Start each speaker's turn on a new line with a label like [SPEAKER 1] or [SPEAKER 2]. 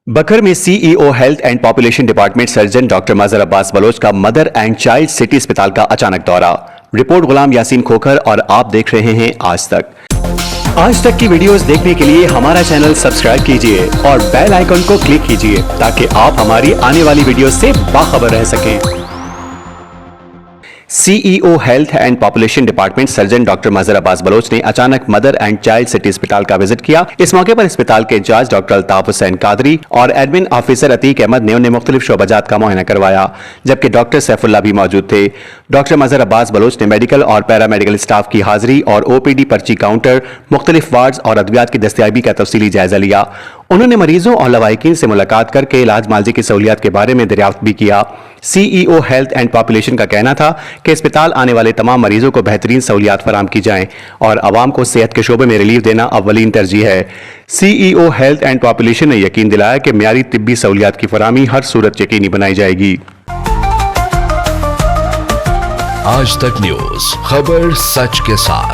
[SPEAKER 1] बकर में CEO health and population department surgeon doctor Mazhar Abbas Baloch का mother and child city अस्पताल का अचानक दौरा। रिपोर्ट गुलाम यासीन खोखर और आप देख रहे हैं आज तक। आज तक की वीडियोस देखने के लिए हमारा चैनल सब्सक्राइब कीजिए और बेल आइकन को क्लिक कीजिए ताकि आप हमारी आने वाली वीडियो से बाखबर रह सकें। CEO health and population department surgeon doctor Mazhar Abbas Baloch ने अचानक मदर एंड चाइल्ड सिटी अस्पताल का विजिट किया। इस मौके पर अस्पताल के इंचार्ज डॉक्टर अल्ताफ हुसैन कादरी और एडमिन ऑफिसर अतीक अहमद ने उन्हें मुख्तलिफ शोबाजात का मुआयना करवाया, जबकि डॉक्टर सैफुल्लाह भी मौजूद थे। डॉक्टर मजहर अब्बास बलोच ने मेडिकल और पैरामेडिकल स्टाफ की हाजिरी और ओपीडी पर्ची काउंटर, मुख्तलिफ वार्ड्स और अद्वियात की दस्तयाबी का तफसीली जायजा लिया। उन्होंने मरीजों और लवाहिकीन से मुलाकात करके इलाज मालजी की सहूलियात के बारे में दरियाफ्त भी किया। सीईओ हेल्थ एंड पॉपुलेशन का कहना था कि अस्पताल आने वाले तमाम मरीजों को बेहतरीन सहूलियात फराम की जाएं और आवाम को सेहत के शोबे में रिलीफ देना अव्वलीन तरजीह है। सीईओ हेल्थ एंड पॉपुलेशन ने यकीन दिलाया कि मियारी तिब्बी सहूलियात की फरामी हर सूरत यकीनी बनाई जाएगी।
[SPEAKER 2] आज तक न्यूज, खबर सच के साथ।